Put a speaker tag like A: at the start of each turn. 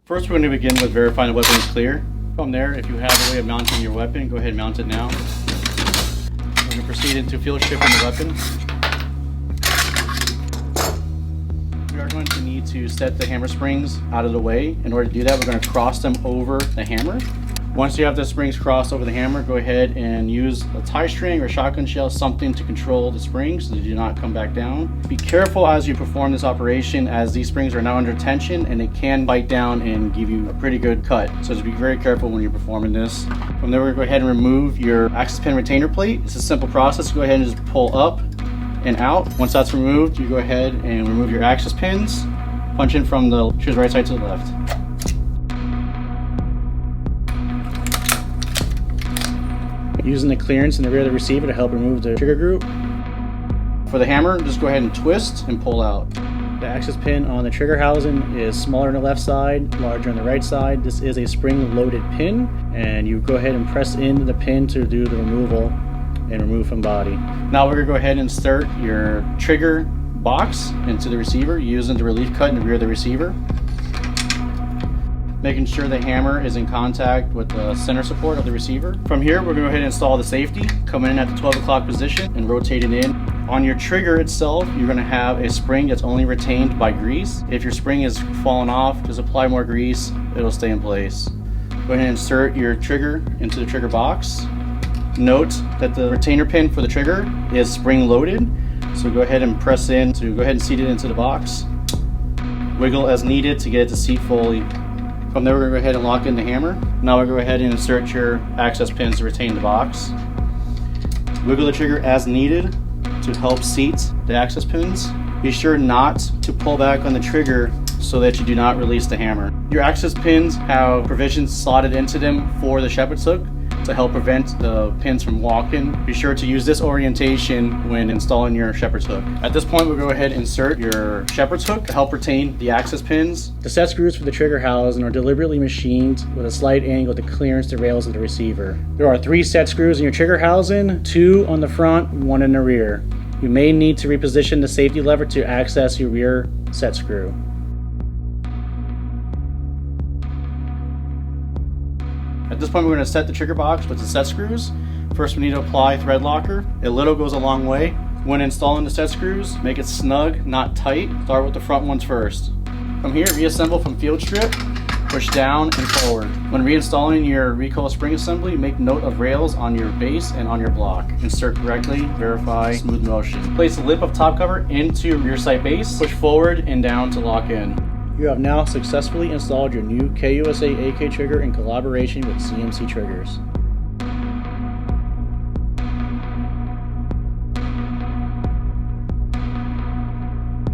A: First, we're going to begin with verifying the weapon is clear. From there, if you have a way of mounting your weapon, go ahead and mount it now. We're going to proceed into field stripping the weapon. We are going to need to set the hammer springs out of the way. In order to do that, we're going to cross them over the hammer. Once you have the springs crossed over the hammer, go ahead and use a tie string or shotgun shell, something to control the springs so they do not come back down. Be careful as you perform this operation, as these springs are now under tension and it can bite down and give you a pretty good cut. So just be very careful when you're performing this. From there, we're going to go ahead and remove your access pin retainer plate. It's a simple process. Go ahead and just pull up and out. Once that's removed, you go ahead and remove your access pins. Punch in from the right side to the left. Using the clearance in the rear of the receiver to help remove the trigger group. For the hammer, just go ahead and twist and pull out. The access pin on the trigger housing is smaller on the left side, larger on the right side. This is a spring-loaded pin, and you go ahead and press into the pin to do the removal and remove from body. Now we're going to go ahead and insert your trigger box into the receiver using the relief cut in the rear of the receiver. Making sure the hammer is in contact with the center support of the receiver. From here, we're going to go ahead and install the safety, coming in at the 12 o'clock position and rotate it in. On your trigger itself, you're going to have a spring that's only retained by grease. If your spring is falling off, just apply more grease, it'll stay in place. Go ahead and insert your trigger into the trigger box. Note that the retainer pin for the trigger is spring loaded, so go ahead and press in to go ahead and seat it into the box. Wiggle as needed to get it to seat fully. From there, we're going to go ahead and lock in the hammer. Now we'll go ahead and insert your access pins to retain the box. Wiggle the trigger as needed to help seat the access pins. Be sure not to pull back on the trigger so that you do not release the hammer. Your access pins have provisions slotted into them for the shepherd's hook to help prevent the pins from walking. Be sure to use this orientation when installing your shepherd's hook. At this point, we'll go ahead and insert your shepherd's hook to help retain the access pins. The set screws for the trigger housing are deliberately machined with a slight angle to clearance the rails of the receiver. There are 3 set screws in your trigger housing, 2 on the front, 1 in the rear. You may need to reposition the safety lever to access your rear set screw. At this point, we're going to set the trigger box with the set screws. First, we need to apply thread locker. A little goes a long way. When installing the set screws, make it snug, not tight. Start with the front ones first. From here, reassemble from field strip, push down and forward. When reinstalling your recoil spring assembly, make note of rails on your base and on your block. Insert correctly, verify smooth motion. Place the lip of top cover into your rear sight base, push forward and down to lock in. You have now successfully installed your new KUSA AK trigger in collaboration with CMC Triggers.